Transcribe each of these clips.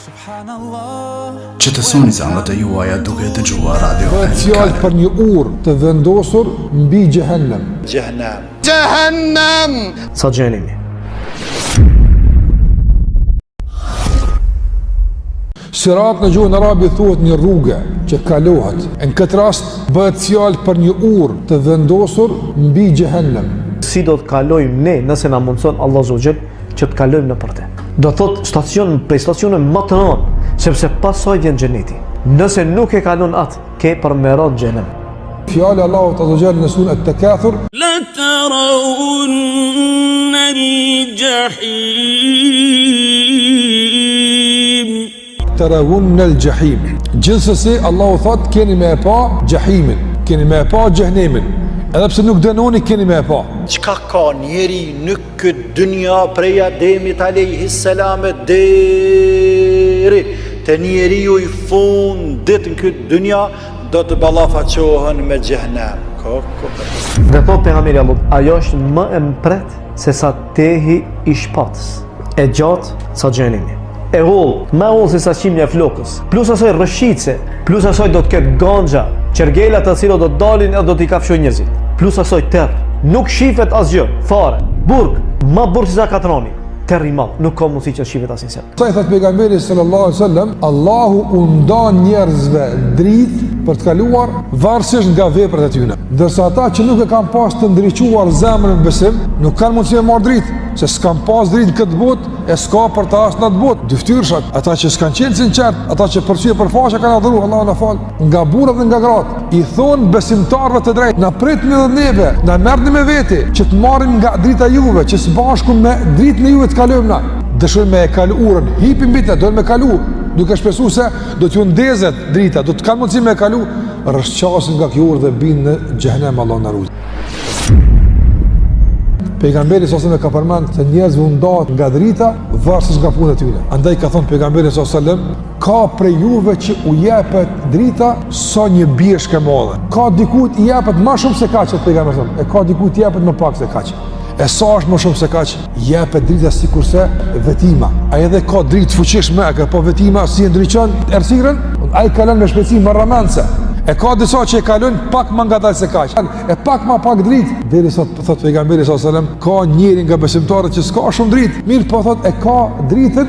Që të soni zemrat e juaja duke dëgjuar radio Bëhet fjalë për një urë të vendosur mbi Gjehenem. Gjehenem. Sa gjenimi. Sirat në gjuhën arabe thuhet një rrugë që kalohet. Në këtë rast bëhet fjalë për një urë të vendosur mbi Gjehenem. Si do të kalojmë ne nëse na mundson Allah Zogjel që të kalojmë në për te. Do thot stacion prej stacione më të rëndë, sepse pasoj vjen xheneti. Nëse nuk e kalon atë, ke përmeron xhenem. Fjala e Allahut Azza Jall në surën At-Takathur: La tarawunna al-jahim. Tarawunna al-jahim. Gjithsesi Allahu thot keni me e pa Jahimin, keni me e pa Xhenemin. Edhe pse nuk dënoni keni me e pa. Çka ka njeri në këtë dynja prej Ademit alayhis salam deri te njeriu i fundit në këtë dynja do të ballafaqohen me Xhehenem. Dhe thot pejgamberi Allah, ajo është më e mpret se sa tehi i shpatës, e gjatë sa xhenemi. E holl, më holl se sa qimja e flokës. Plus asaj rrëshice, plus asaj do të ketë ganxha, qergela të cilët do të dalin e do t'i kafshojnë njerëzit. Plus asaj terr. Nuk shifet asgjë, fare. Burg, më burg se sa katroni. Terr i madh, nuk ka mundësi që shifet asnjë. Sa i thot pejgamberi sallallahu alaihi wasallam, Allahu u ndan njerëzve dritë për të kaluar varësisht nga veprat e tyre. Ndërsa ata që nuk e kanë pas të ndriçuar zemrën në besim, nuk kanë mundësi të marrë dritë, se s'kan pas dritë në këtë botë, e s'ka për ta as në atë botë. Dyftyrshat, ata që s'kan qenë sinqert, ata që përsyje për faqe kanë adhuruar, Allahu na fal, nga burrat dhe nga gratë, i thon besimtarëve të drejtë, na pritni edhe neve, na merrni me veti që të marrim nga drita juve, që së bashku me dritën e juve të kalojmë na. Dëshojmë me e kalu urën, hipim mbi të, do me kalu, duke shpresuar se do t'ju ndezet drita, do të kanë mundësi me e kalu, rrëshqasin nga kjo urë dhe binë në Gjehenem, Allah na ruaj. Pejgamberi sallallahu alajhi wasallam ka përmend se njerëzve u ndahet nga drita varësisht nga punët e tyre. Andaj ka thënë pejgamberi sallallahu alajhi wasallam, ka prej juve që u jepet drita sa një bishkë e madhe. Ka dikujt i jepet më shumë se kaq, pejgamberi sallallahu, e ka dikujt i jepet më pak se kaq. E sa është më shumë se kaq, jepet drita sikurse vetima. Ai edhe ka dritë fuqishme, po vetima si e ndriçon errësirën, ai kalon me shpejtësi më rramense. E ka disa që e kalojnë pak më ngadalë se kaq. E pak më pak dritë. Deri sot thot pejgamberi sallallahu alajhi wasallam, ka njëri nga besimtarët që s'ka shumë dritë. Mirë po thot e ka dritën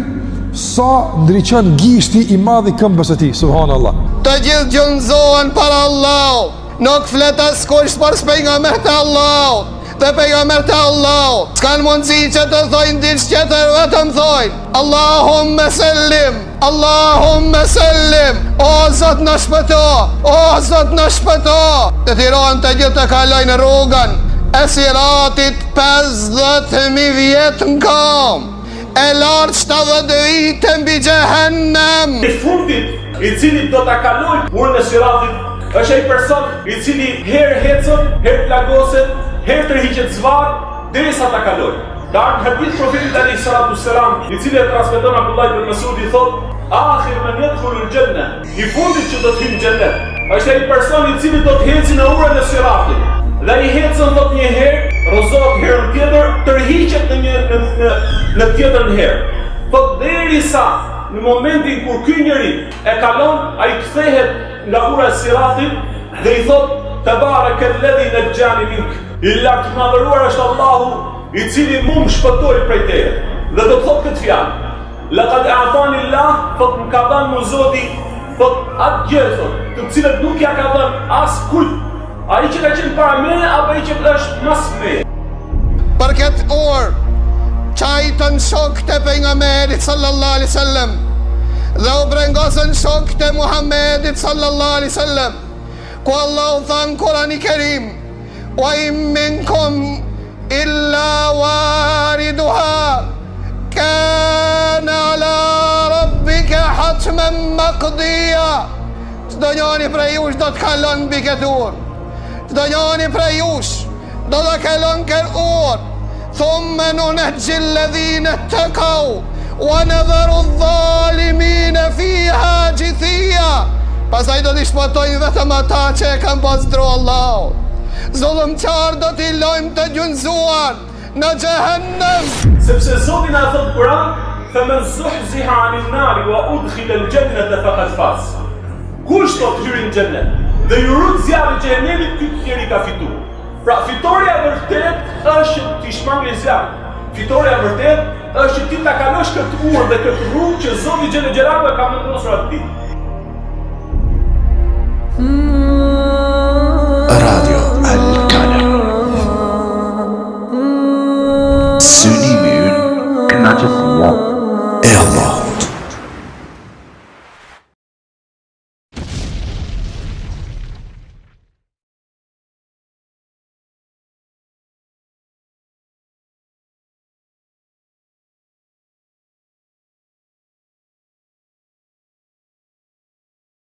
sa ndriçon gishti i madh i këmbës së tij. Subhanallah. Të gjithë gjunjëzohen para Allahut. Nuk flet askush për pejgamberin e Allahut. Dhe pejgamberi e Allahut s'kan mundësi që të thojnë diçka tjetër, vetëm thojnë Allahumma sallim, Allahumma sallim. O Zot na shpëto, o Zot na shpëto. Të Tiranë të gjithë të kalojnë rrugën e Siratit 50.000 vjet në kam. E lartë 70 vite mbi Gjehenem. I fundit i cili do ta kaloj urën e Siratit është ai person i cili herë hecën, herë plagoset, herë tërhiqet zvarr derisa ta kaloj. Dar hadith profetit alayhi salatu selam, i cili e transmeton Abdullah ibn Mas'udi thot: "Akhir man yadkhulu al-janna", i fundit që do të hyjë në xhenet, është ai person i cili do të hecë në urën e Siratit. Dhe i hecën thot një herë, rrozohet herën tjetër, tërhiqet në tjetrën herë. Thot derisa në momentin kur ky njeri e kalon, ai kthehet nga ura e Siratit dhe i thot: "Tabarakalladhi najjani mink". I lartë madhëruar është Allahu i cili mu më shpëtoi prej teje. Dhe do të thot këtë fjalë: "Laqad a'tani Allah", thot më ka dhënë mu Zoti, thot atë gjë thot, të cilët nuk ja ka dhënë as kujt. Ai që ka qenë para meje apo ai që është mas meje. Për këtë orë qajtën shokët e pejgamberit sallallahu alaihi wasallam dhe u brengosën shokët e Muhammedit sallallahu alaihi wasallam, ku Allahu tha në Kur'anin e Kerim: "Wa in minkum illa wariduha kana ala rabbika hatman maqdiya." Çdo njeri prej jush do të kalon mbi këtë urë. Çdo njeri prej jush do të kalon këtë urë. Thumma nunajji alladhina ittaqaw wa nadharu adh-dhalimina fiha jithiya. Pastaj do t'i shpëtojnë vetëm ata që e kanë pasdru Allahut. Zullumqar do t'i lojmë të gjunjëzuar në Gjehenem. Sepse Zoti na thot Kur'an, فمن زحزح عن النار وأدخل الجنة فقد فاز. Kush do të hyrin në xhenet dhe ju rrit zjarri i xhenemit, ky njeri ka fituar. Pra fitoria e vërtet është ti shmangë zjarr. Fitoria e vërtet është ti ta kalosh këtë urë dhe këtë rrugë që Zoti xhelal xhelalu ka vendosur aty.